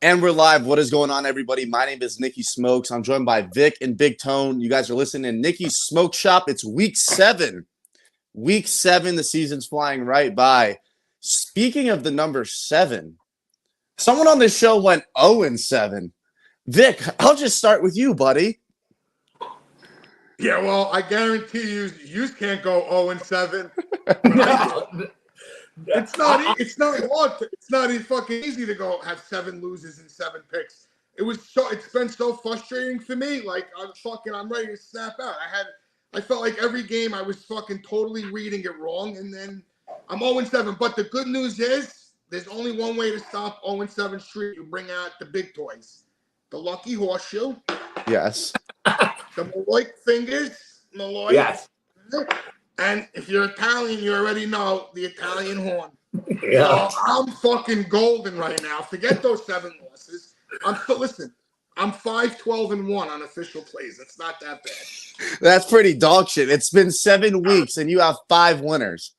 And we're live. What is going on, everybody? My name is Nicky Smokes. I'm joined by Vic and Big Tone. You guys are listening to Nicky's Smoke Shop. It's week 7. Week 7, the season's flying right by. Speaking of the number 7, someone on this show went 0-7. Vic, I'll just start with you, buddy. Yeah, well, I guarantee you can't go 0-7. No. It's not hard. It's not fucking easy to go have 7 loses and 7 picks. It's been so frustrating for me. Like I'm ready to snap out. I felt like every game I was fucking totally reading it wrong, and then I'm 0-7. But the good news is there's only one way to stop 0-7 streak. You bring out the big toys, the lucky horseshoe. Yes. The Malloy fingers. Malloy. Yes. And if you're Italian, you already know the Italian horn. Yeah. So I'm fucking golden right now. Forget those 7 losses. I'm 5-12-1 on official plays. It's not that bad. That's pretty dog shit. It's been 7 weeks, and you have 5 winners.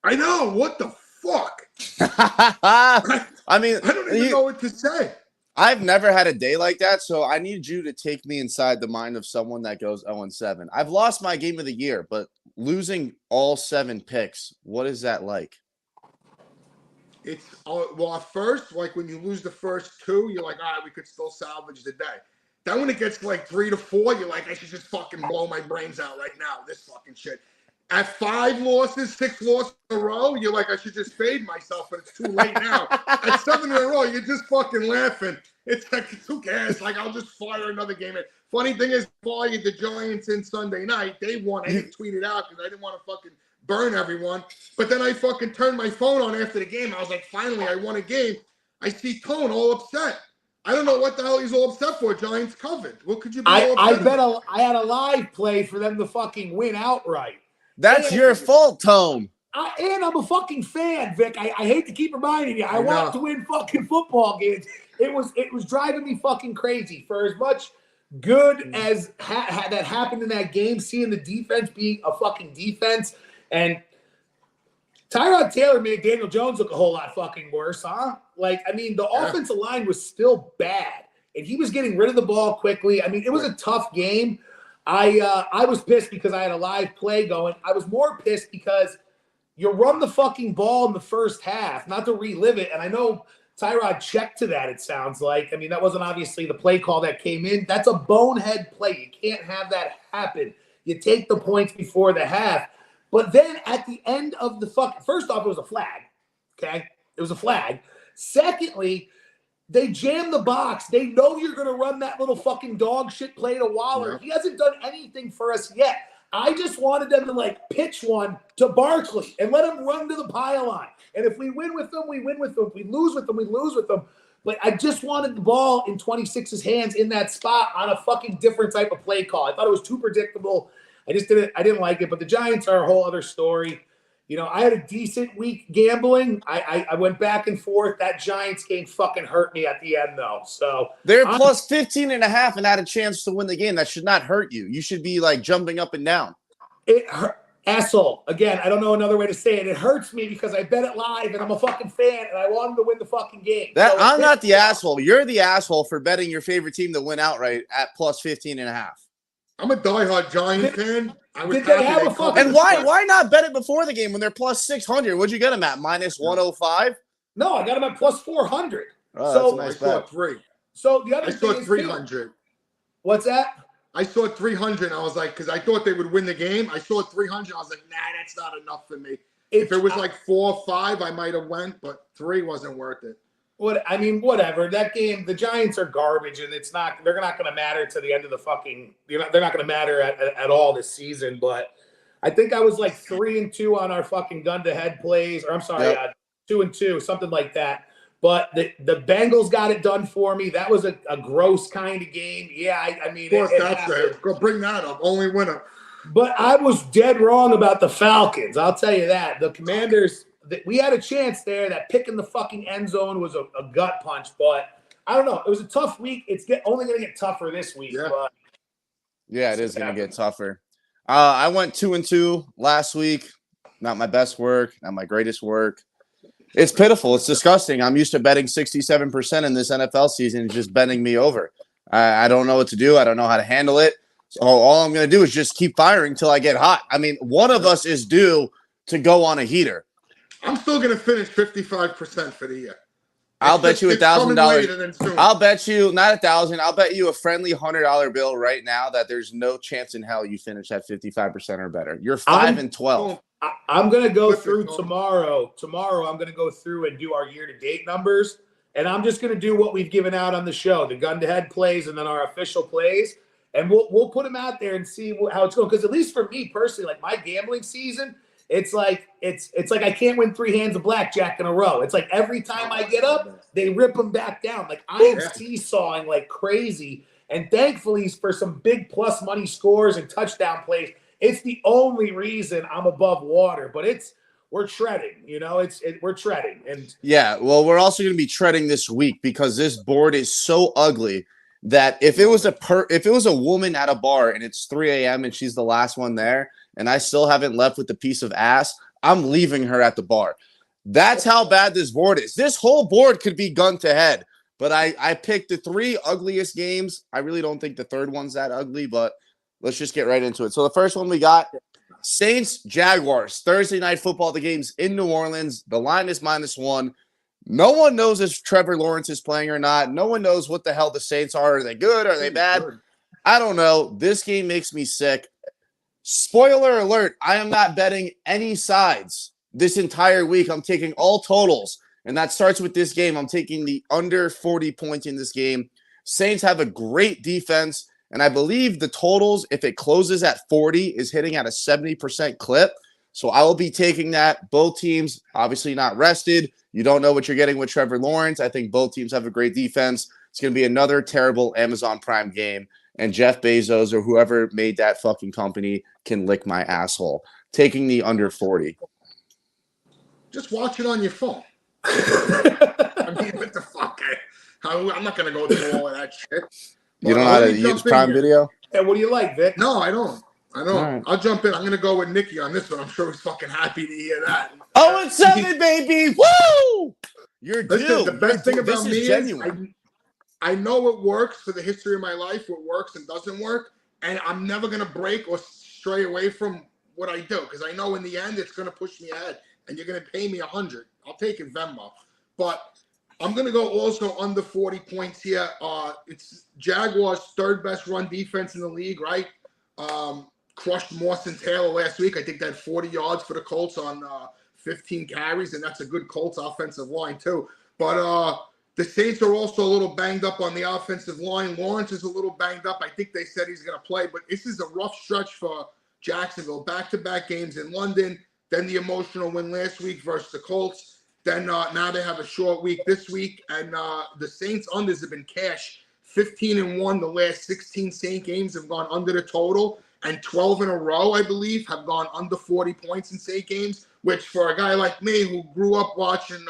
I know. What the fuck? I mean, I don't even know what to say. I've never had a day like that, so I need you to take me inside the mind of someone that goes 0-7. I've lost my game of the year, but losing all 7 picks, what is that like? Well, at first, like when you lose the first 2, you're like, all right, we could still salvage the day. Then when it gets to like 3 to 4, you're like, I should just fucking blow my brains out right now. This fucking shit. At 5 losses, 6 losses in a row, you're like, I should just fade myself, but it's too late now. At 7 in a row, you're just fucking laughing. It's like, who cares? Like, I'll just fire another game in. Funny thing is, I fired the Giants in Sunday night. They won. I didn't tweet it out because I didn't want to fucking burn everyone. But then I fucking turned my phone on after the game. I was like, finally, I won a game. I see Tone all upset. I don't know what the hell he's all upset for. Giants covered. What could you be all upset about? I had a live play for them to fucking win outright. That's your fault, Tone. And I'm a fucking fan, Vic. I hate to keep reminding you. I want to win fucking football games. It was driving me fucking crazy. For as much good as that happened in that game, seeing the defense being a fucking defense, and Tyrod Taylor made Daniel Jones look a whole lot fucking worse, huh? Like, I mean, the offensive line was still bad, and he was getting rid of the ball quickly. I mean, it was a tough game. I was pissed because I had a live play going. I was more pissed because you run the fucking ball in the first half, not to relive it. And I know Tyrod checked to that, it sounds like. I mean, that wasn't obviously the play call that came in. That's a bonehead play. You can't have that happen. You take the points before the half. But then at the end of the first off, it was a flag. Okay? It was a flag. Secondly, they jam the box. They know you're going to run that little fucking dog shit play to Waller. Yeah. He hasn't done anything for us yet. I just wanted them to, like, pitch one to Barkley and let him run to the pylon. And if we win with them, we win with them. If we lose with them, we lose with them. But I just wanted the ball in 26's hands in that spot on a fucking different type of play call. I thought it was too predictable. I didn't like it. But the Giants are a whole other story. You know, I had a decent week gambling. I went back and forth. That Giants game fucking hurt me at the end, though. So they're plus 15.5 and had a chance to win the game. That should not hurt you. You should be like jumping up and down. It hurt. Asshole. Again, I don't know another way to say it. It hurts me because I bet it live and I'm a fucking fan and I want them to win the fucking game. I'm not the asshole. You're the asshole for betting your favorite team to win outright at plus 15.5. I'm a diehard Giants fan. And why not bet it before the game when they're plus 600? What'd you get them at? Minus 105? No, I got them at plus 400. Oh, so that's a nice bet. 3. So the other I thing saw is 300. What's that? I saw 300. I was like, because I thought they would win the game. I saw 300. I was like, nah, that's not enough for me. If it was like 4 or 5, I might have went, but 3 wasn't worth it. Whatever. That game, the Giants are garbage, and they're not going to matter to the end of the fucking. They're not going to matter at all this season. But I think I was like 3-2 on our fucking gun-to-head plays, or I'm sorry, 2-2, something like that. But the Bengals got it done for me. That was a gross kind of game. Yeah, I mean, of course, that's it. Go bring that up. Only winner. But I was dead wrong about the Falcons. I'll tell you that. The Commanders, we had a chance there. That pick in the fucking end zone was a gut punch. But I don't know. It was a tough week. It's only going to get tougher this week. Yeah, but it is going to get tougher. I went 2-2 last week. Not my best work. Not my greatest work. It's pitiful. It's disgusting. I'm used to betting 67% in this NFL season, just betting me over. I don't know what to do. I don't know how to handle it. So all I'm going to do is just keep firing until I get hot. I mean, one of us is due to go on a heater. I'm still going to finish 55% for the year. I'll bet you $1,000. I'll bet you not $1,000. I'll bet you a friendly $100 bill right now that there's no chance in hell you finish at 55% or better. You're 5-12. I'm going to go through tomorrow. Tomorrow, I'm going to go through and do our year-to-date numbers, and I'm just going to do what we've given out on the show, the gun-to-head plays and then our official plays, and we'll put them out there and see how it's going. Because at least for me personally, like my gambling season, it's like I can't win 3 hands of blackjack in a row. It's like every time I get up, they rip them back down. Like I am seesawing like crazy, and thankfully for some big plus money scores and touchdown plays, it's the only reason I'm above water. But we're treading, we're treading. And yeah, well, we're also going to be treading this week because this board is so ugly that if it was a woman at a bar and it's 3 a.m. and she's the last one there, and I still haven't left with the piece of ass, I'm leaving her at the bar. That's how bad this board is. This whole board could be gun to head, but I picked the 3 ugliest games. I really don't think the third one's that ugly, but let's just get right into it. So the first one we got, Saints, Jaguars, Thursday Night Football. The game's in New Orleans. The line is -1. No one knows if Trevor Lawrence is playing or not. No one knows what the hell the Saints are. Are they good? Are they bad? I don't know. This game makes me sick. Spoiler alert, I am not betting any sides this entire week. I'm taking all totals, and that starts with this game. I'm taking the under 40 points in this game. Saints have a great defense, and I believe the totals, if it closes at 40, is hitting at a 70% clip. So I will be taking that. Both teams obviously not rested. You don't know what you're getting with Trevor Lawrence. I think both teams have a great defense. It's going to be another terrible Amazon Prime game, and Jeff Bezos or whoever made that fucking company can lick my asshole. Taking the under 40. Just watch it on your phone. I mean, what the fuck? I'm not going to go through all of that shit. You don't know how to use Prime Video? Hey, what do you like, Vic? No, I don't. Right. I'll jump in. I'm going to go with Nicky on this one. I'm sure he's fucking happy to hear that. 0-7, baby. Woo! You're due. The best thing about me is I know it works for the history of my life, what works and doesn't work, and I'm never going to break or stray away from what I do because I know in the end it's going to push me ahead, and you're going to pay me 100. I'll take it Venmo. But I'm going to go also under 40 points here. It's Jaguars' 3rd best run defense in the league, right? Crushed Moss and Taylor last week. I think they had 40 yards for the Colts on 15 carries, and that's a good Colts offensive line too. But the Saints are also a little banged up on the offensive line. Lawrence is a little banged up. I think they said he's going to play, but this is a rough stretch for Jacksonville. Back-to-back games in London, then the emotional win last week versus the Colts. Then now they have a short week this week, and the Saints unders have been cash. 15-1 the last 16 Saint games have gone under the total, and 12 in a row, I believe, have gone under 40 points in Saint games, which for a guy like me who grew up watching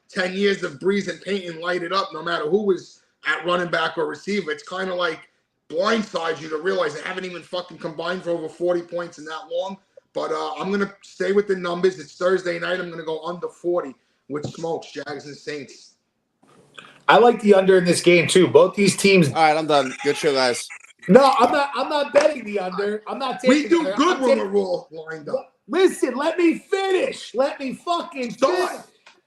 10 years of Breeze and Payton light it up no matter who was at running back or receiver, it's kind of like blindsides you to realize they haven't even fucking combined for over 40 points in that long. But I'm going to stay with the numbers. It's Thursday night. I'm going to go under 40 with Smokes, Jags, and Saints. I like the under in this game too. Both these teams. All right, I'm done. Good show, guys. No, I'm not betting the under. I'm not taking. We do good when we're all lined up. Listen, let me finish. Let me fucking finish.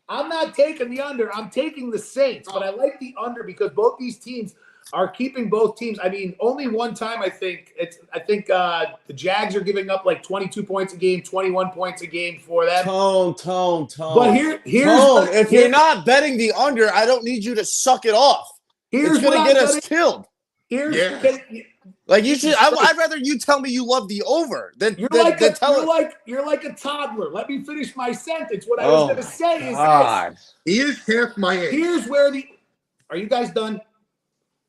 I'm not taking the under. I'm taking the Saints, but I like the under because both these teams are keeping both teams. I mean, only one time I think the Jags are giving up like 22 points a game, 21 points a game for them. Tone. But here's if you're not betting the under, I don't need you to suck it off. It's gonna get us killed. Like you should. I'd rather you tell me you love the over than you're like a toddler. Let me finish my sentence. What I was going to say is this. He is half my age. Here's where are you guys done?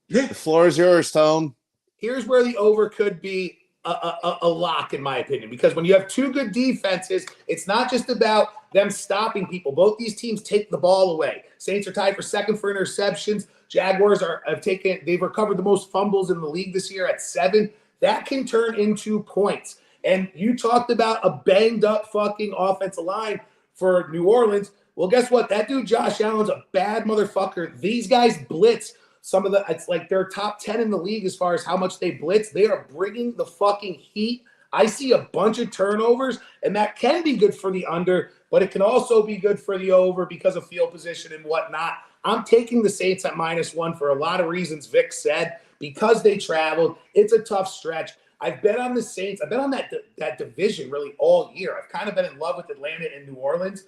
Yeah. The floor is yours, Tone. Here's where the over could be a lock, in my opinion, because when you have two good defenses, it's not just about them stopping people. Both these teams take the ball away. Saints are tied for second for interceptions. Jaguars they've recovered the most fumbles in the league this year at 7. That can turn into points. And you talked about a banged up fucking offensive line for New Orleans. Well, guess what? That dude, Josh Allen's a bad motherfucker. These guys blitz. It's like they're top 10 in the league as far as how much they blitz. They are bringing the fucking heat. I see a bunch of turnovers, and that can be good for the under, but it can also be good for the over because of field position and whatnot. I'm taking the Saints at -1 for a lot of reasons Vic said, because they traveled. It's a tough stretch. I've bet on the Saints. I've bet on that division really all year. I've kind of been in love with Atlanta and New Orleans.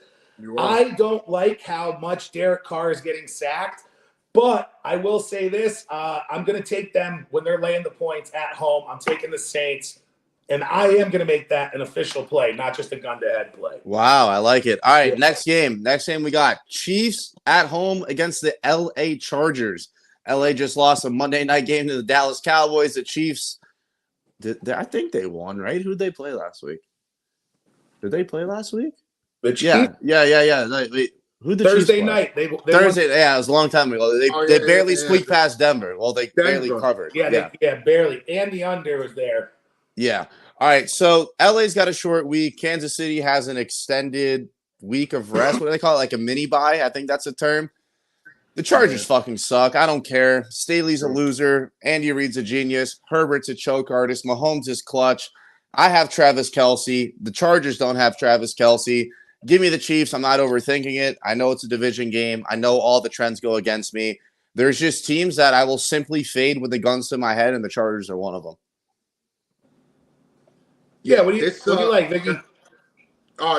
I don't like how much Derek Carr is getting sacked, but I will say this. I'm going to take them when they're laying the points at home. I'm taking the Saints, and I am going to make that an official play, not just a gun-to-head play. Wow, I like it. All right, next game. Next game we got Chiefs at home against the L.A. Chargers. L.A. just lost a Monday night game to the Dallas Cowboys. The Chiefs, I think they won, right? Who did they play last week? Did they play last week? The Chiefs? Yeah. Who the Thursday Chiefs night. They Thursday, yeah, it was a long time ago. They barely squeaked past Denver. Well, they barely covered. Yeah, barely. And the under was there. Yeah. All right, so LA's got a short week. Kansas City has an extended week of rest. What do they call it? Like a mini bye? I think that's the term. The Chargers fucking suck. I don't care. Staley's a loser. Andy Reid's a genius. Herbert's a choke artist. Mahomes is clutch. I have Travis Kelce. The Chargers don't have Travis Kelce. Give me the Chiefs. I'm not overthinking it. I know it's a division game. I know all the trends go against me. There's just teams that I will simply fade with the guns to my head, and the Chargers are one of them. Yeah, what do you like, Vicky?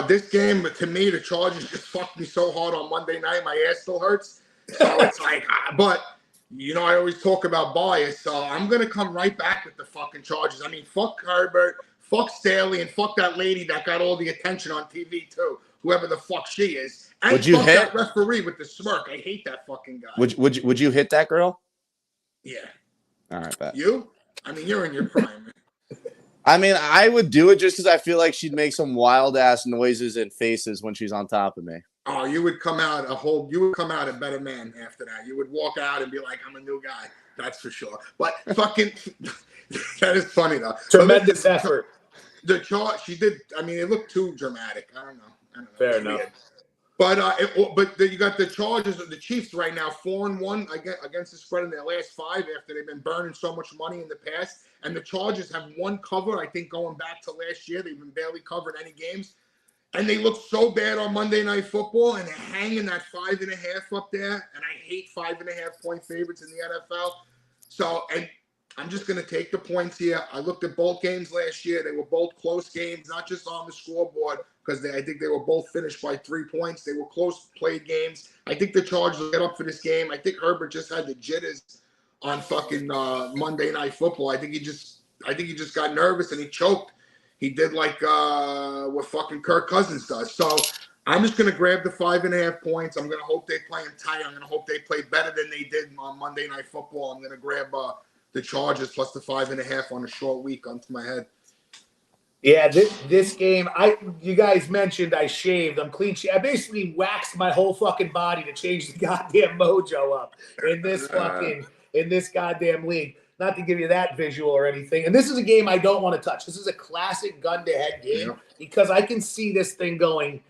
This game, to me, the Chargers just fucked me so hard on Monday night. My ass still hurts. So it's like, but, I always talk about bias. So I'm going to come right back with the fucking Chargers. I mean, fuck Herbert, fuck Staley, and fuck that lady that got all the attention on TV, too. Whoever the fuck she is. And would you fuck hit that referee with the smirk? I hate that fucking guy. Would you hit that girl? Yeah. All right, bet. You? I mean, you're in your prime. I mean, I would do it just because I feel like she'd make some wild ass noises and faces when she's on top of me. Oh, you would come out a better man after that. You would walk out and be like, I'm a new guy. That's for sure. But fucking, that is funny though. Tremendous effort. She did. I mean, it looked too dramatic. I don't know. Fair enough. But you got the Chargers or the Chiefs right now 4-1 against the spread in their last 5 after they've been burning so much money in the past. And the Chargers have one cover. I think going back to last year, they've been barely covered any games. And they look so bad on Monday Night Football, and they're hanging that 5.5 up there. And I hate 5.5 point favorites in the NFL. So, and I'm just going to take the points here. I looked at both games last year. They were both close games, not just on the scoreboard, because I think they were both finished by 3 points. They were close played games. I think the Chargers will get up for this game. I think Herbert just had the jitters on fucking Monday Night Football. I think he just got nervous and he choked. He did like what fucking Kirk Cousins does. So I'm just going to grab the 5.5 points. I'm going to hope they play them tight. I'm going to hope they play better than they did on Monday Night Football. I'm going to grab the Chargers plus the 5.5 on a short week onto my head. Yeah, this game, you guys mentioned I shaved. I'm clean shaved. I basically waxed my whole fucking body to change the goddamn mojo up in this goddamn league. Not to give you that visual or anything. And this is a game I don't want to touch. This is a classic gun-to-head game because I can see this thing going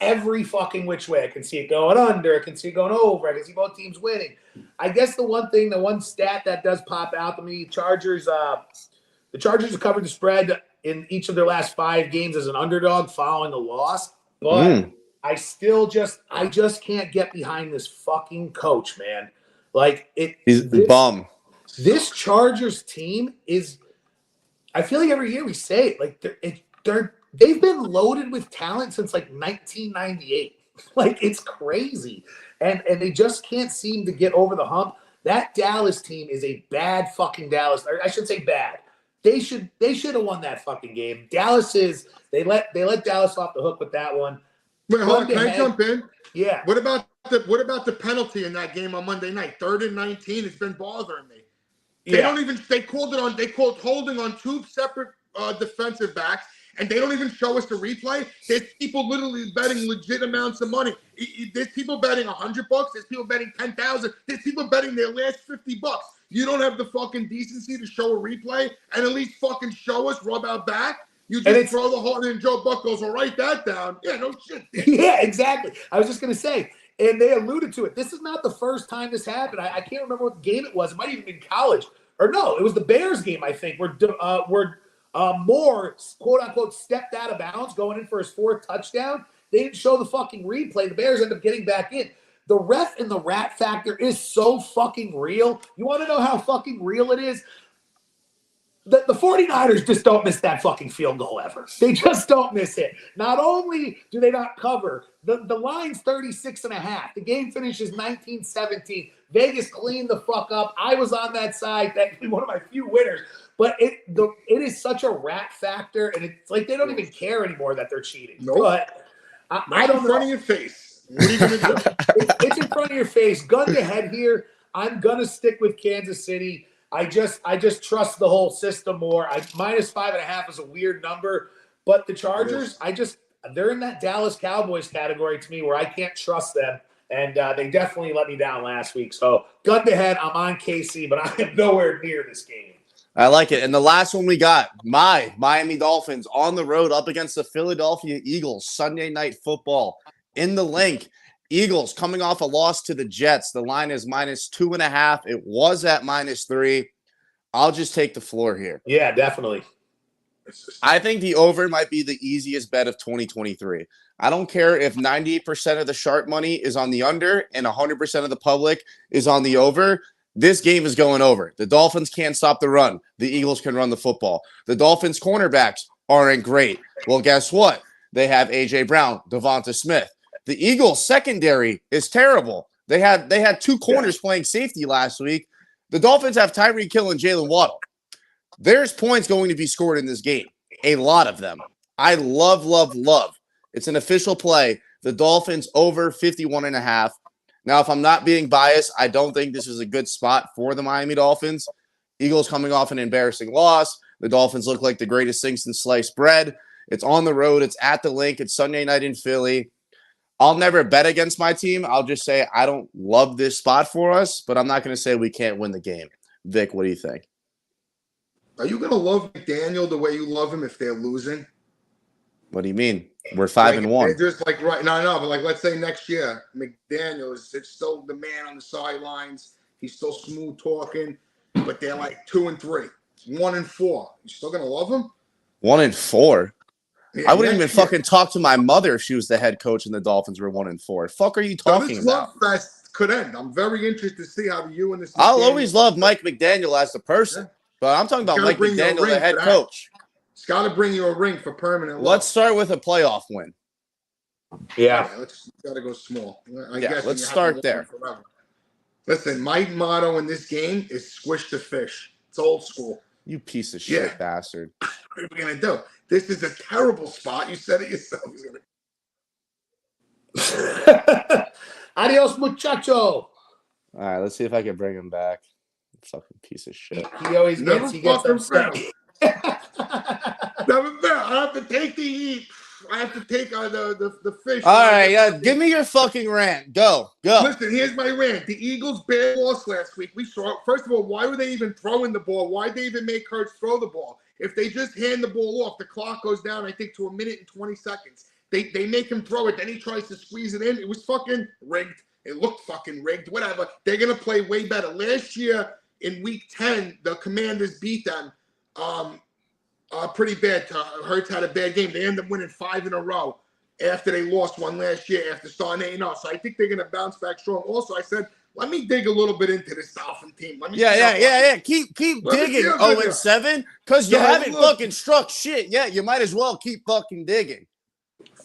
every fucking which way. I can see it going under. I can see it going over. I can see both teams winning. I guess the one stat that does pop out to me, the Chargers have covered the spread in each of their last 5 games as an underdog following a loss. But I just can't get behind this fucking coach, man. Like he's the bum. This Chargers team is, I feel like every year we say it, like they've been loaded with talent since like 1998. Like it's crazy. And they just can't seem to get over the hump. That Dallas team is a bad fucking Dallas. Or I should say bad. They should have won that fucking game. They let Dallas off the hook with that one. Wait, hold on, can I jump in? Yeah. What about the penalty in that game on Monday night? 3rd and 19. It's been bothering me. They called holding on 2 separate defensive backs, and they don't even show us the replay. There's people literally betting legit amounts of money. There's people betting $100. There's people betting 10,000. There's people betting their last $50. You don't have the fucking decency to show a replay and at least fucking show us, rub our back. You just throw the heart in. Joe Buck goes, "Well, write that down." Yeah, no shit. Yeah, exactly. I was just going to say, and they alluded to it. This is not the first time this happened. I can't remember what game it was. It might even be college. Or no, it was the Bears game, I think, where Moore, quote unquote, stepped out of bounds going in for his 4th touchdown. They didn't show the fucking replay. The Bears end up getting back in. The ref and the rat factor is so fucking real. You want to know how fucking real it is? The 49ers just don't miss that fucking field goal ever. They just don't miss it. Not only do they not cover, the line's 36.5. The game finishes 19-17. Vegas cleaned the fuck up. I was on that side. That's one of my few winners. But it is such a rat factor, and it's like they don't even care anymore that they're cheating. Nope. But I don't know. In front of your face. What are you going to do? It's in front of your face. Gun to head here. I'm going to stick with Kansas City. I just trust the whole system more. Minus 5.5 is a weird number, but the Chargers, they're in that Dallas Cowboys category to me where I can't trust them, and they definitely let me down last week. So gun to head, I'm on KC, but I am nowhere near this game. I like it. And the last one we got, my Miami Dolphins on the road up against the Philadelphia Eagles, Sunday Night Football in the link. Eagles coming off a loss to the Jets. The line is minus 2.5. It was at minus 3. I'll just take the floor here. Yeah, definitely. I think the over might be the easiest bet of 2023. I don't care if 98% of the sharp money is on the under and 100% of the public is on the over. This game is going over. The Dolphins can't stop the run. The Eagles can run the football. The Dolphins cornerbacks aren't great. Well, guess what? They have A.J. Brown, Devonta Smith. The Eagles secondary is terrible. They had 2 corners playing safety last week. The Dolphins have Tyreek Hill and Jalen Waddle. There's points going to be scored in this game. A lot of them. I love. It's an official play. The Dolphins over 51.5. Now, if I'm not being biased, I don't think this is a good spot for the Miami Dolphins. Eagles coming off an embarrassing loss. The Dolphins look like the greatest thing since sliced bread. It's on the road. It's at the link. It's Sunday night in Philly. I'll never bet against my team. I'll just say I don't love this spot for us, but I'm not going to say we can't win the game. Vic, what do you think? Are you going to love McDaniel the way you love him if they're losing? What do you mean? We're 5-1. They're just like right no, but like let's say next year, McDaniel is still the man on the sidelines. He's still smooth talking, but they're like 2-3, 1-4. You still going to love him? 1-4. Yeah, I wouldn't even fucking talk to my mother if she was the head coach and the Dolphins were 1-4. Fuck are you talking this about? Love fest could end. I'm very interested to see how you and this. I'll always love Mike McDaniel as the person, but I'm talking about Mike McDaniel, the head coach. It's got to bring you a ring for permanent love. Let's start with a playoff win. Yeah. Let's got to go small. Let's start there. Listen, my motto in this game is squish the fish. It's old school. You piece of shit bastard. What are we going to do? This is a terrible spot. You said it yourself. Adios, muchacho. All right, let's see if I can bring him back. Fucking piece of shit. He always gets upset. Never fair. I have to take the heat. I have to take the fish. All right, give me your fucking rant. Go. Listen, here's my rant. The Eagles bad loss last week. We saw, first of all, why were they even throwing the ball? Why did they even make Hurts throw the ball? If they just hand the ball off, the clock goes down, I think, to 1 minute and 20 seconds. They make him throw it. Then he tries to squeeze it in. It was fucking rigged. It looked fucking rigged. Whatever. They're going to play way better. Last year, in week 10, the Commanders beat them pretty bad. Hurts had a bad game. They ended up winning 5 in a row after they lost one last year after starting 8-0. So I think they're going to bounce back strong. Also, I said, let me dig a little bit into this Dolphin team. Let me Keep digging, 0-7, because you haven't fucking struck shit yet. You might as well keep fucking digging.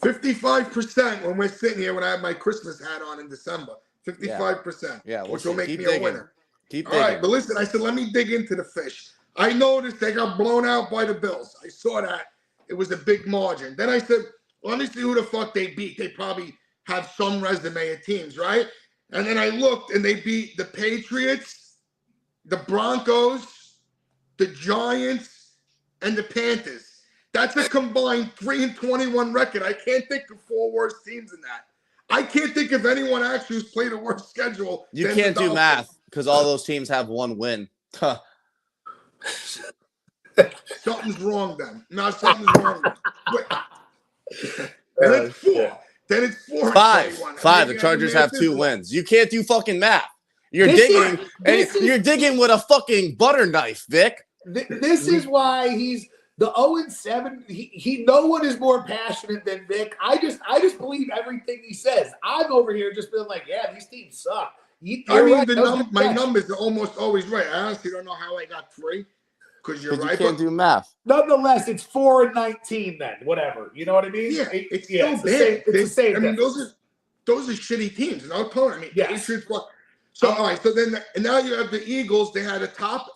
55% when we're sitting here when I have my Christmas hat on in December. 55%. Yeah, which will make me digging. a winner. Keep All digging. right, but listen, I said, let me dig into the fish. I noticed they got blown out by the Bills. I saw that. It was a big margin. Then I said, let me see who the fuck they beat. They probably have some resume of teams, right? And then I looked, and they beat the Patriots, the Broncos, the Giants, and the Panthers. That's a combined 3-21 record. I can't think of 4 worse teams than that. I can't think of anyone actually who's played a worse schedule. You can't do math because all those teams have 1 win. Something's wrong then. No, something's wrong. Then it's 4. Then it's 4 Five. and 21. Five. The Chargers have 2 wins. You can't do fucking math. You're you're digging with a fucking butter knife, Vic. This is why he's the 0-7. He no one is more passionate than Vic. I just believe everything he says. I'm over here just being like, yeah, these teams suck. My numbers are almost always right. I honestly don't know how I got 3. Because you're right. You can't do math. Nonetheless, it's 4-19 then. Whatever. You know what I mean? Yeah, it's still bad. It's the same. I mean, those are shitty teams. No opponent. I mean, yes. So all right. So then, and now you have the Eagles. They had a top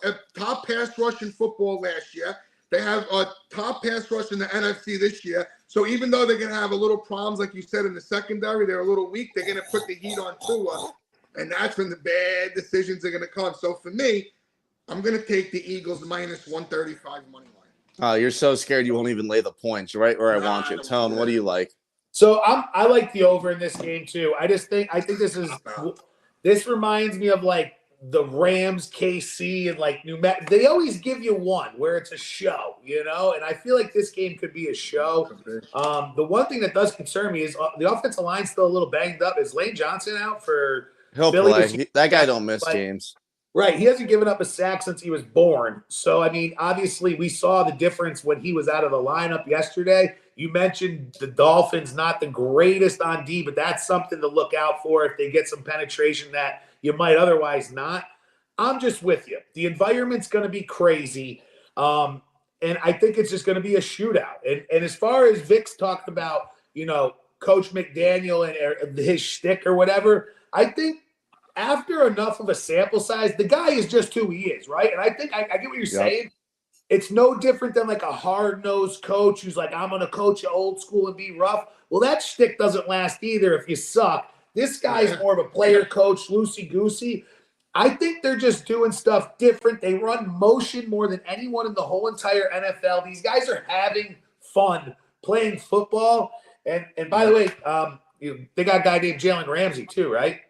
pass rush in football last year. They have a top pass rush in the NFC this year. So even though they're going to have a little problems, like you said, in the secondary, they're a little weak. They're going to put the heat on Tua, and that's when the bad decisions are going to come. So for me, I'm going to take the Eagles minus 135 money line. Oh, you're so scared you won't even lay the points right where I want you. Tone, what do you like? So I like the over in this game too. I think this reminds me of like the Rams, KC, and like New Mexico. They always give you one where it's a show, you know? And I feel like this game could be a show. The one thing that does concern me is the offensive line's still a little banged up. Is Lane Johnson out for He'll Philly play. That guy don't miss games. Right. He hasn't given up a sack since he was born. So, I mean, obviously we saw the difference when he was out of the lineup yesterday. You mentioned the Dolphins, not the greatest on D, but that's something to look out for if they get some penetration that you might otherwise not. I'm just with you. The environment's going to be crazy. And I think it's just going to be a shootout. And as far as Vic's talked about, you know, Coach McDaniel and his shtick or whatever, I think after enough of a sample size, the guy is just who he is, right? And I think I get what you're saying. It's no different than like a hard-nosed coach who's like, I'm going to coach you old school and be rough. Well, that shtick doesn't last either if you suck. This guy's more of a player coach, loosey-goosey. I think they're just doing stuff different. They run motion more than anyone in the whole entire NFL. These guys are having fun playing football. And by the way, they got a guy named Jalen Ramsey too, right?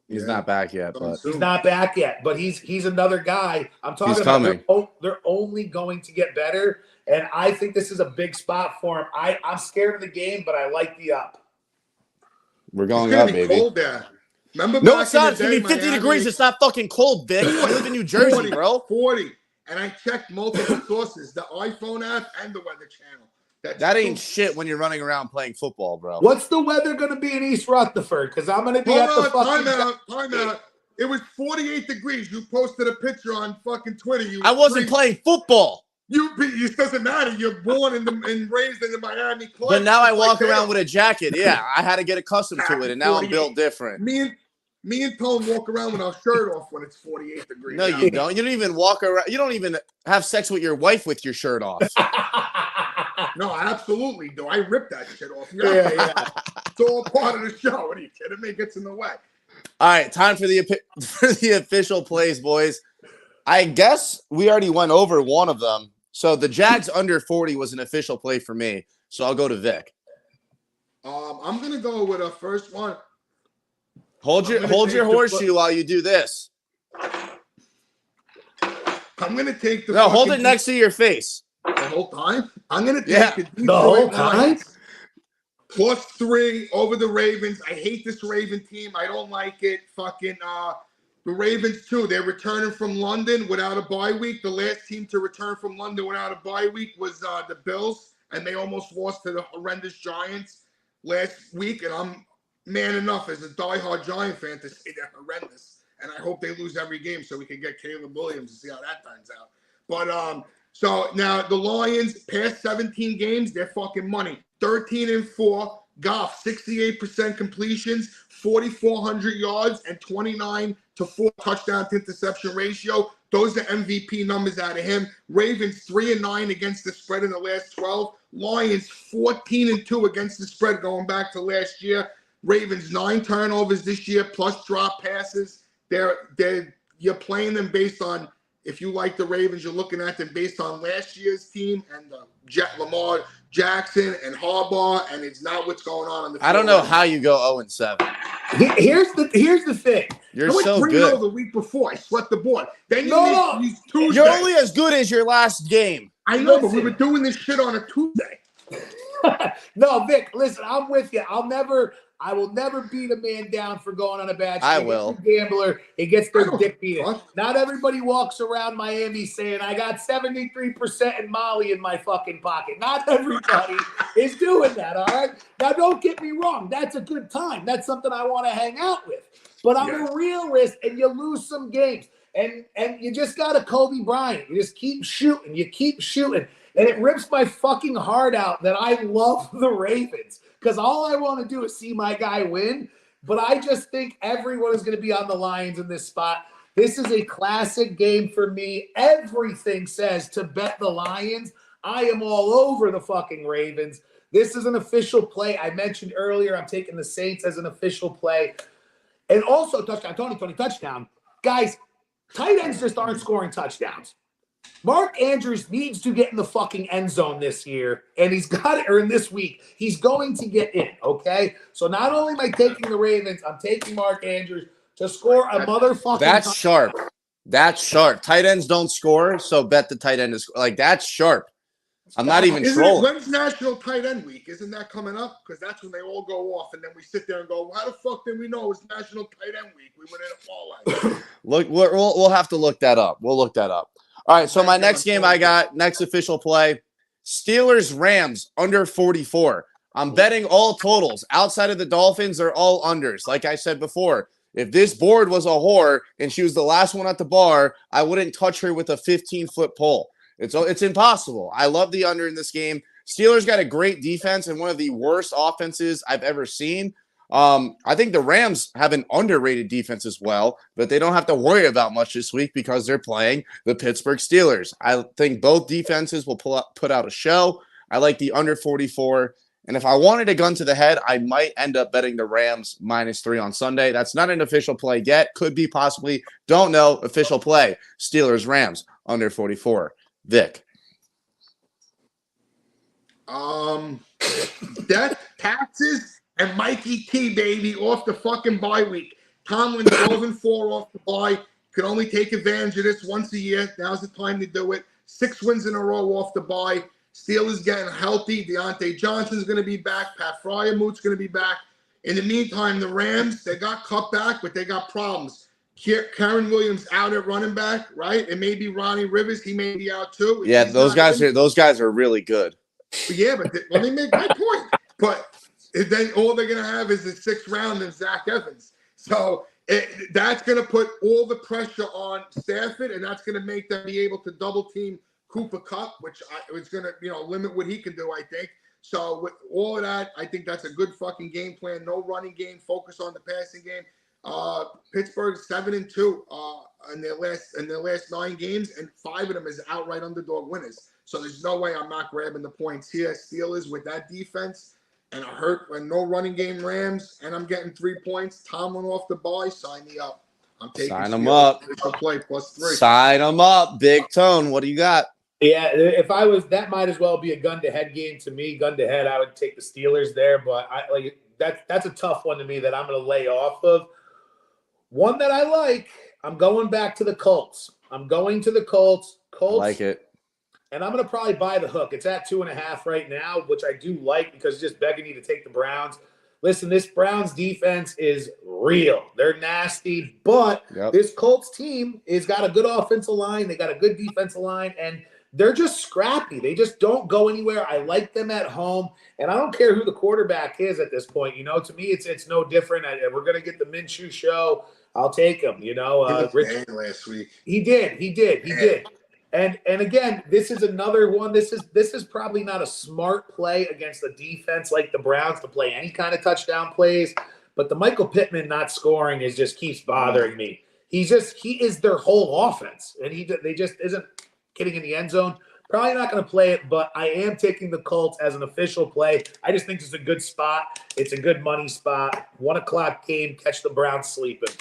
He's not back yet, but he's not back yet. But he's another guy. I'm talking about. They're only going to get better, and I think this is a big spot for him. I'm scared of the game, but I like the up. We're going up, baby. Cold there. Remember? No, it's not. It's gonna be 50 degrees. It's not fucking cold, Vic. I live in New Jersey, bro. 40. And I checked multiple sources: the iPhone app and the Weather Channel. That ain't shit when you're running around playing football, bro. What's the weather going to be in East Rutherford? Because I'm going to be at the fucking... Time out. It was 48 degrees. You posted a picture on fucking Twitter. I wasn't playing football. It doesn't matter. You're born and raised in the Miami club. But now I walk around with a jacket. Yeah, I had to get accustomed to it, and now I'm built different. Me and Tone walk around with our shirt off when it's 48 degrees. No, you don't. You don't even walk around. You don't even have sex with your wife with your shirt off. No, I absolutely do. I rip that shit off. Yeah. It's all part of the show. What are you kidding me? It gets in the way. All right, time for the official plays, boys. I guess we already went over one of them. So the Jags under 40 was an official play for me. So I'll go to Vic. I'm gonna go with a first one. Hold your horseshoe while you do this. I'm gonna take the. No, hold it next to your face. The whole time? I'm going to take the whole time? +3 over the Ravens. I hate this Raven team. I don't like it. Fucking the Ravens, too. They're returning from London without a bye week. The last team to return from London without a bye week was the Bills, and they almost lost to the horrendous Giants last week. And I'm man enough as a diehard Giant fan to say they're horrendous. And I hope they lose every game so we can get Caleb Williams and see how that turns out. But so now the Lions, past 17 games, they're fucking money. 13-4. Goff, 68% completions, 4,400 yards, and 29-4 touchdown to interception ratio. Those are MVP numbers out of him. Ravens 3-9 against the spread in the last 12. Lions 14-2 against the spread going back to last year. Ravens 9 turnovers this year plus drop passes. You're playing them based on if you like the Ravens, you're looking at them based on last year's team and Lamar Jackson and Harbaugh, and it's not what's going on in the field. I don't know how you go 0-7. Here's the thing. You're I went so 3-0 good. the week before. I swept the board. Then Tuesday. You're only as good as your last game. I know, but we were doing this shit on a Tuesday. No, Vic, listen, I'm with you. I will never beat a man down for going on a bad streak. I will. He's a gambler. He gets their dick beaten. Not everybody walks around Miami saying, I got 73% in Molly in my fucking pocket. Not everybody is doing that, all right? Now, don't get me wrong. That's a good time. That's something I want to hang out with. But I'm a realist, and you lose some games. And you just got a Kobe Bryant. You just keep shooting. You keep shooting. And it rips my fucking heart out that I love the Ravens. Because all I want to do is see my guy win. But I just think everyone is going to be on the Lions in this spot. This is a classic game for me. Everything says to bet the Lions. I am all over the fucking Ravens. This is an official play. I mentioned earlier I'm taking the Saints as an official play. And also touchdown, Tony, touchdown. Guys, tight ends just aren't scoring touchdowns. Mark Andrews needs to get in the fucking end zone this year, and he's got it, or in this week. He's going to get in, okay? So not only am I taking the Ravens, I'm taking Mark Andrews to score a motherfucking That's sharp. That's sharp. Tight ends don't score, so bet the tight end is like that's sharp. I'm not even trolling. When's National Tight End Week? Isn't that coming up? Because that's when they all go off, and then we sit there and go, "How the fuck did we know it was National Tight End Week? We went in a parlay." Look, we'll have to look that up. We'll look that up. All right, so my next game I got, next official play, Steelers-Rams under 44. I'm betting all totals. Outside of the Dolphins, they're all unders. Like I said before, if this board was a whore and she was the last one at the bar, I wouldn't touch her with a 15-foot pole. It's impossible. I love the under in this game. Steelers got a great defense and one of the worst offenses I've ever seen. I think the Rams have an underrated defense as well, but they don't have to worry about much this week because they're playing the Pittsburgh Steelers. I think both defenses will put out a show. I like the under 44. And if I wanted a gun to the head, I might end up betting the Rams -3 on Sunday. That's not an official play yet. Could be possibly. Don't know. Official play. Steelers-Rams under 44. Vic. Death, taxes, and Mikey T, baby, off the fucking bye week. Tomlin 12-4 off the bye. Could only take advantage of this once a year. Now's the time to do it. 6 wins in a row off the bye. Steelers getting healthy. Deontay Johnson's going to be back. Pat Fryermuth's going to be back. In the meantime, the Rams, they got cut back, but they got problems. Karen Williams out at running back, right? And maybe Ronnie Rivers, he may be out too. Yeah, those guys are really good. But yeah, but let me make my point. But then all they're going to have is the 6th round of Zach Evans. So that's going to put all the pressure on Stafford, and that's going to make them be able to double team Cooper Kupp, which is going to limit what he can do, I think. So with all of that, I think that's a good fucking game plan. No running game, focus on the passing game. Pittsburgh 7-2 in their last 9 games, and 5 of them is outright underdog winners. So there's no way I'm not grabbing the points here. Steelers with that defense and no running game Rams, and I'm getting 3 points. Tomlin off the bye, sign me up. I'm taking sign them up. Play +3. Sign them up. Big Tone. What do you got? Yeah, if I was, that might as well be a gun-to-head game to me. Gun-to-head, I would take the Steelers there, but that's a tough one to me that I'm going to lay off of. One that I like, I'm going back to the Colts. I'm going to the Colts. I like it. And I'm going to probably buy the hook. It's at 2.5 right now, which I do like because it's just begging you to take the Browns. Listen, this Browns defense is real. They're nasty, but this Colts team has got a good offensive line. They got a good defensive line, and they're just scrappy. They just don't go anywhere. I like them at home, and I don't care who the quarterback is at this point. To me, it's no different. We're going to get the Minshew show. I'll take him. He was bad last week. He did. And again, this is another one. This is probably not a smart play against a defense like the Browns to play any kind of touchdown plays. But the Michael Pittman not scoring just keeps bothering me. He is their whole offense, and they just isn't getting in the end zone. Probably not going to play it, but I am taking the Colts as an official play. I just think it's a good spot. It's a good money spot. 1 o'clock game. Catch the Browns sleeping.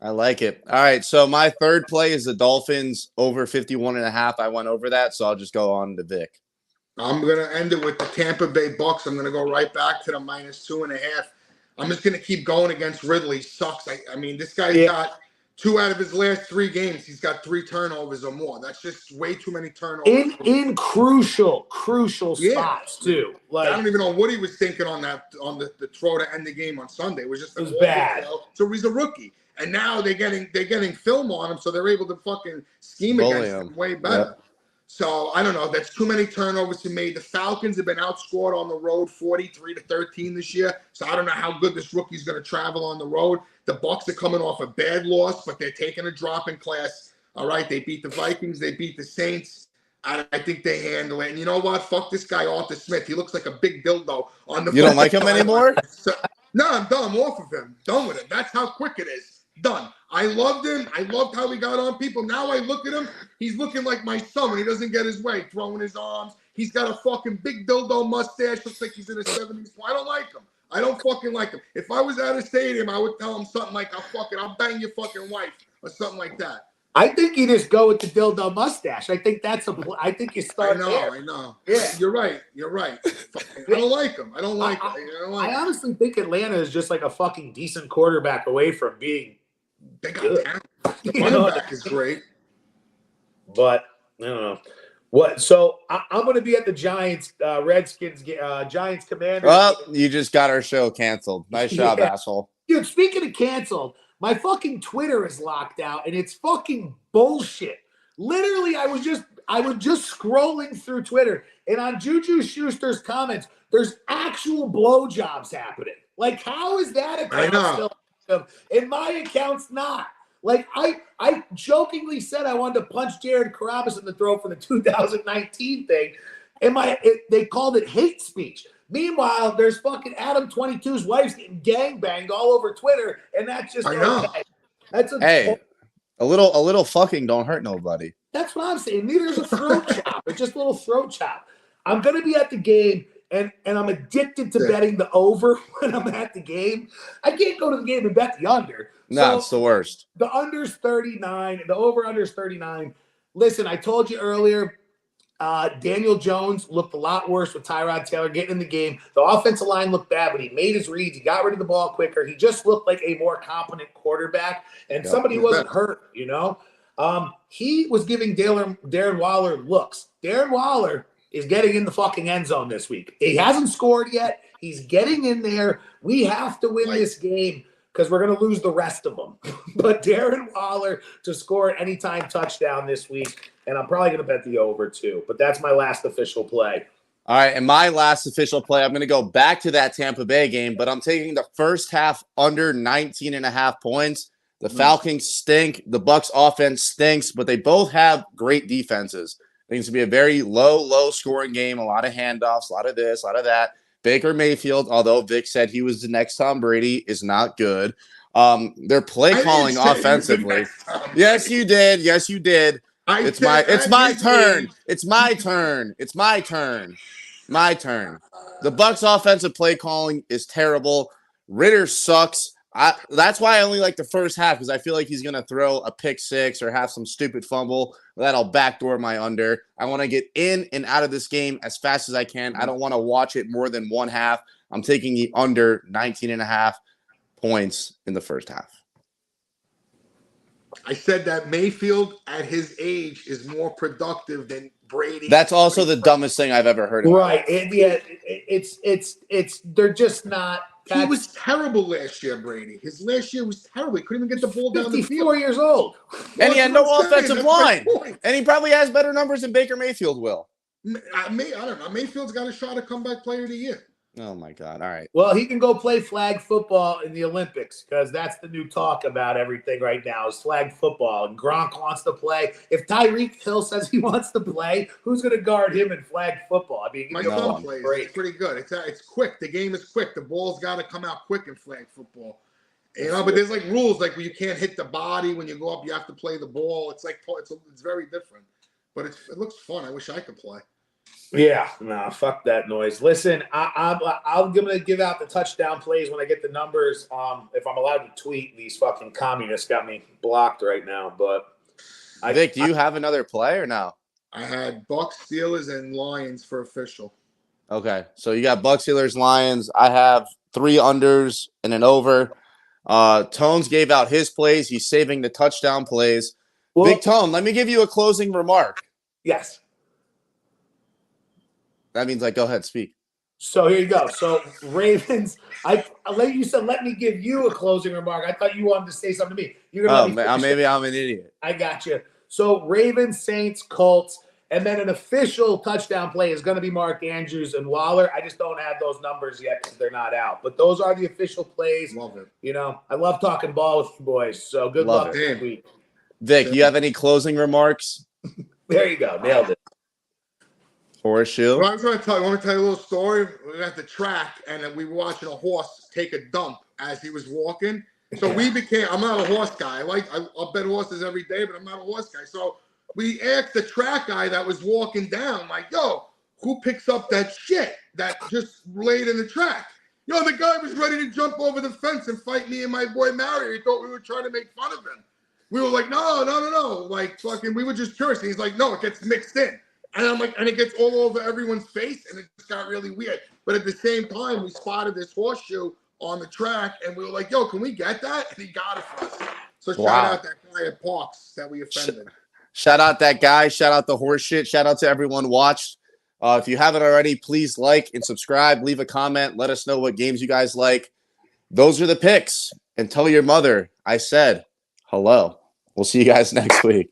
I like it. All right, so my third play is the Dolphins over 51.5. I went over that, so I'll just go on to Vic. I'm going to end it with the Tampa Bay Bucks. I'm going to go right back to the -2.5. I'm just going to keep going against Ridley. Sucks. I mean, this guy's got 2 out of his last 3 games. He's got 3 turnovers or more. That's just way too many turnovers. In crucial spots too. Like, I don't even know what he was thinking on the throw to end the game on Sunday. It was just bad. So he's a rookie. And now they're getting film on him, so they're able to fucking scheme against him way better. Yep. So I don't know. That's too many turnovers to me. The Falcons have been outscored on the road 43-13 this year. So I don't know how good this rookie's going to travel on the road. The Bucs are coming off a bad loss, but they're taking a drop in class. All right, they beat the Vikings, they beat the Saints. I think they handle it. And you know what? Fuck this guy, Arthur Smith. He looks like a big dildo on the. You don't like him anymore? No, I'm done. I'm off of him. Done with him. That's how quick it is. Done. I loved him. I loved how he got on people. Now I look at him. He's looking like my son when he doesn't get his way, throwing his arms. He's got a fucking big dildo mustache. Looks like he's in his 70s. I don't like him. I don't fucking like him. If I was at a stadium, I would tell him something like, I'll bang your fucking wife or something like that. I think you just go with the dildo mustache. I think I think you start there. I know. Yeah. You're right. I don't like him. I don't like him. I honestly think Atlanta is just like a fucking decent quarterback away from being they got good. The running back is great. But I don't know. What? So I'm going to be at the Giants, Redskins, Giants Commanders. Well, you just got our show canceled. Nice job, asshole. Dude, speaking of canceled, my fucking Twitter is locked out, and it's fucking bullshit. Literally, I was just scrolling through Twitter, and on Juju Schuster's comments, there's actual blowjobs happening. Like, how is that account still? And my account's not. Like, I jokingly said I wanted to punch Jared Carabas in the throat for the 2019 thing, and they called it hate speech. Meanwhile, there's fucking Adam 22's wife's getting gangbanged all over Twitter, and that's just okay. That's a little fucking don't hurt nobody. That's what I'm saying. Neither is a throat chop. It's just a little throat chop. I'm gonna be at the game, and I'm addicted to betting the over when I'm at the game. I can't go to the game and bet the under. No, it's the worst. The under's 39. The over-under's 39. Listen, I told you earlier, Daniel Jones looked a lot worse with Tyrod Taylor getting in the game. The offensive line looked bad, but he made his reads. He got rid of the ball quicker. He just looked like a more competent quarterback and somebody who wasn't hurt, you know? He was giving Darren Waller looks. Darren Waller is getting in the fucking end zone this week. He hasn't scored yet. He's getting in there. We have to win this game because we're going to lose the rest of them. But Darren Waller to score an anytime touchdown this week, and I'm probably going to bet the over too. But that's my last official play. All right, and my last official play, I'm going to go back to that Tampa Bay game, but I'm taking the first half under 19.5 points. The Falcons stink. The Bucs offense stinks, but they both have great defenses. I think it's going to be a very low scoring game, a lot of handoffs, a lot of this, a lot of that. Baker Mayfield, although Vic said he was the next Tom Brady, is not good. They're play calling offensively. Yes, you did. Yes, you did. It's my turn. It's my turn. It's my turn. My turn. The Bucs offensive play calling is terrible. Ritter sucks. That's why I only like the first half, because I feel like he's going to throw a pick six or have some stupid fumble. That'll backdoor my under. I want to get in and out of this game as fast as I can. I don't want to watch it more than one half. I'm taking the under 19.5 points in the first half. I said that Mayfield at his age is more productive than Brady. That's also the dumbest thing I've ever heard. Right. It's they're just not. He was terrible last year, Brady. His last year was terrible. He couldn't even get the ball down the field. 54 years old. And he had no offensive line. And he probably has better numbers than Baker Mayfield will. I don't know. Mayfield's got a shot at comeback player of the year. Oh, my God. All right. Well, he can go play flag football in the Olympics because that's the new talk about everything right now is flag football. And Gronk wants to play. If Tyreek Hill says he wants to play, who's going to guard him in flag football? I mean, my son plays. It's pretty good. It's quick. The game is quick. The ball's got to come out quick in flag football. You know, but there's like rules like where you can't hit the body when you go up. You have to play the ball. It's like it's very different. But it looks fun. I wish I could play. Yeah, no, fuck that noise. Listen, I'm gonna give out the touchdown plays when I get the numbers. If I'm allowed to tweet, these fucking communists got me blocked right now. But Vic, do you have another play or no? I had Bucks, Steelers, and Lions for official. Okay, so you got Bucks, Steelers, Lions. I have 3 unders and an over. Tones gave out his plays. He's saving the touchdown plays. well, Big Tone, let me give you a closing remark. yes. That means go ahead, speak. So here you go. So Ravens, let me give you a closing remark. I thought you wanted to say something to me. You're gonna let me finish maybe I'm an idiot. I got you. So Ravens, Saints, Colts, and then an official touchdown play is going to be Mark Andrews and Waller. I just don't have those numbers yet because they're not out. But those are the official plays. Love it. You know, I love talking ball with you boys. So good Love luck it. this week. Vic, you have any closing remarks? There you go. Nailed it. Horseshoe. Well, I was going to tell you. I want to tell you a little story. We were at the track, and we were watching a horse take a dump as he was walking. So I'm not a horse guy. I'll bet horses every day, but I'm not a horse guy. So we asked the track guy that was walking down, yo, who picks up that shit that just laid in the track? Yo, the guy was ready to jump over the fence and fight me and my boy Mario. He thought we were trying to make fun of him. We were like, no. We were just curious. And he's like, no, it gets mixed in. And I'm like, and it gets all over everyone's face, and it just got really weird. But at the same time, we spotted this horseshoe on the track, and we were like, yo, can we get that? And he got it for us. So shout out that guy at Parks that we offended. Shout out that guy. Shout out the horse shit. Shout out to everyone watched. If you haven't already, please like and subscribe. Leave a comment. Let us know what games you guys like. Those are the picks. And tell your mother I said hello. We'll see you guys next week.